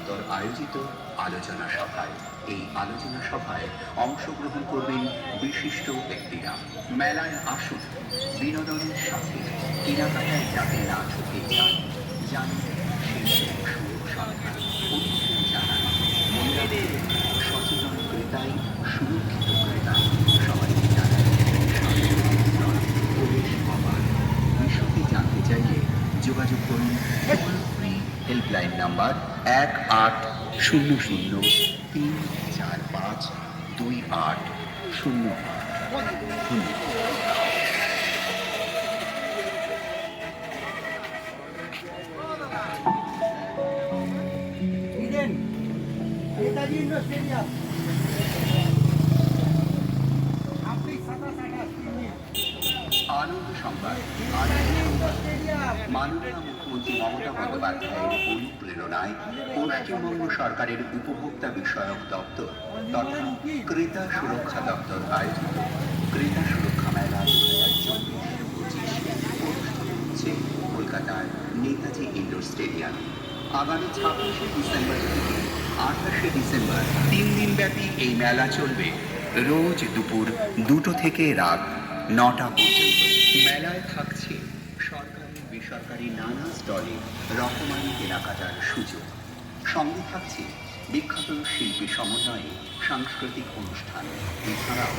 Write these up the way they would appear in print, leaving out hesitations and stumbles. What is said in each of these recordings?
দপ্তর আয়োজিত আলোচনা সভায়। এই আলোচনা সভায় অংশগ্রহণ করবেন বিশিষ্ট ব্যক্তিরা। মেলায় আসুন, বিনোদনের সাথে কেনাকাটায় যাতে না ঠকে যান, জানুন সেই সুযোগ সন্ধান অনুমোদন জানান। মনে রাখবেন, সচেতন ক্রেতাই সুরক্ষিত ক্রেতা। সবাইকে জানাই প্রবেশ অবাধ। বিষয়টি জানতে চাইলে যোগাযোগ করুন toll free helpline number 1800-345-2808। Netaji indoor stadium Ananda Sangbad. মাননীয় মুখ্যমন্ত্রী মমতা বন্দ্যোপাধ্যায়ের অনুপ্রেরণায় পশ্চিমবঙ্গ সরকারের উপভোক্তা বিষয়ক দপ্তর তথা ক্রেতা সুরক্ষা দপ্তর আয়োজিত ক্রেতা সুরক্ষা মেলা 2024-25 অনুষ্ঠিত হচ্ছে কলকাতার নেতাজি ইন্ডোর স্টেডিয়ামে। আগামী 26শে ডিসেম্বর থেকে 28শে ডিসেম্বর 3 দিনব্যাপী এই মেলা চলবে রোজ দুপুর 2টো থেকে রাত 9টা পর্যন্ত। মেলায় থাকছে সরকারি বেসরকারি নানা স্টলে রকমারি কেনাকাটার সুযোগ। সঙ্গে থাকছে বিখ্যাত শিল্পী সমন্বয়ে সাংস্কৃতিক অনুষ্ঠান। এছাড়াও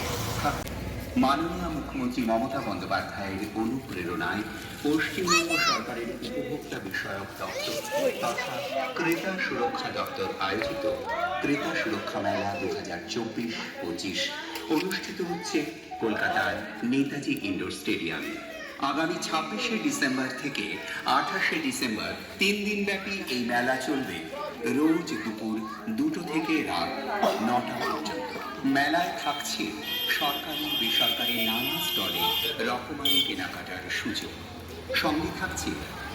মাননীয় মুখ্যমন্ত্রী মমতা বন্দ্যোপাধ্যায়ের অনুপ্রেরণায় পশ্চিমবঙ্গ সরকারের উপভোক্তা বিষয়ক দপ্তর তথা ক্রেতা সুরক্ষা দপ্তর আয়োজিত ক্রেতা সুরক্ষা মেলা 2024-25 অনুষ্ঠিত হচ্ছে কলকাতার নেতাজি ইন্ডোর স্টেডিয়ামে। আগামী 26শে ডিসেম্বর থেকে 28শে ডিসেম্বর 3 দিনব্যাপী এই মেলা চলবে রোজ দুপুর 2টো থেকে রাত 9টা পর্যন্ত। মেলায় থাকছে সরকারি বেসরকারি নানা স্টলে রকমারি কেনাকাটার সুযোগ। সঙ্গে থাকছে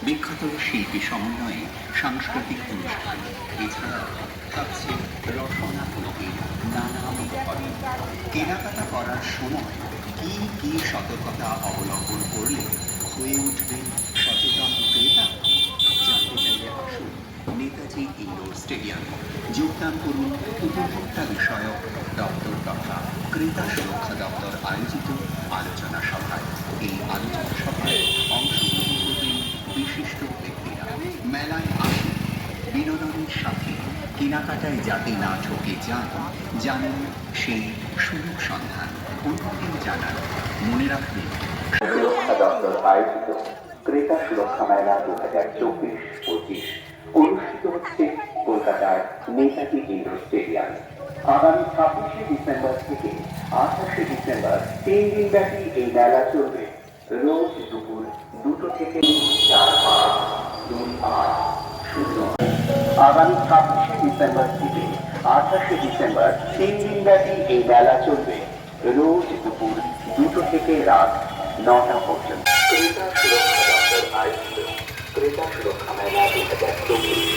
বিখ্যাত শিল্পী সমন্বয়ে সাংস্কৃতিক অনুষ্ঠান। এছাড়াও থাকছে রসনা প্রতির নানা উপকরণ। কেনাকাটা করার সময় কি কি সতর্কতা অবলম্বন করলে হয়ে উঠবে সচেতন ক্রেতা? জানতে চাইলে আসুন নেতাজি ইন্ডোর স্টেডিয়ামে। যোগদান করুন উপভোক্তা বিষয়ক দপ্তর তথা ক্রেতা সুরক্ষা দপ্তর আয়োজিত আলোচনা সভায়। এই আলোচনা সভায় অংশগ্রহণ করবেন বিশিষ্ট ব্যক্তিরা। মেলায় আসুন, বিনোদনের সাথে কেনাকাটায় যাতে না ঠকে যান, জানুন সেই সুযোগ সন্ধান অনুমোদন জানান। মনে রাখবেন, সুরক্ষা দপ্তর আয়োজিত ক্রেতা সুরক্ষা মেলা 2024-25 অনুষ্ঠিত হচ্ছে কলকাতার নেতাজি ইন্ডোর স্টেডিয়ামে। আগামী 26শে ডিসেম্বর থেকে 28শে ডিসেম্বর 3 দিনব্যাপী এই মেলা চলবে রোজ দুপুর 2টো থেকে 4-5-2-8-0। আগামী 26শে ডিসেম্বর থেকে 28শে ডিসেম্বর 3 দিনব্যাপী এই মেলা চলবে রোজ দুপুর 2টো থেকে রাত 9টা পর্যন্ত। ক্রেতা সুরক্ষা দপ্তর আয়োজিত ক্রেতা সুরক্ষা মেলা 2024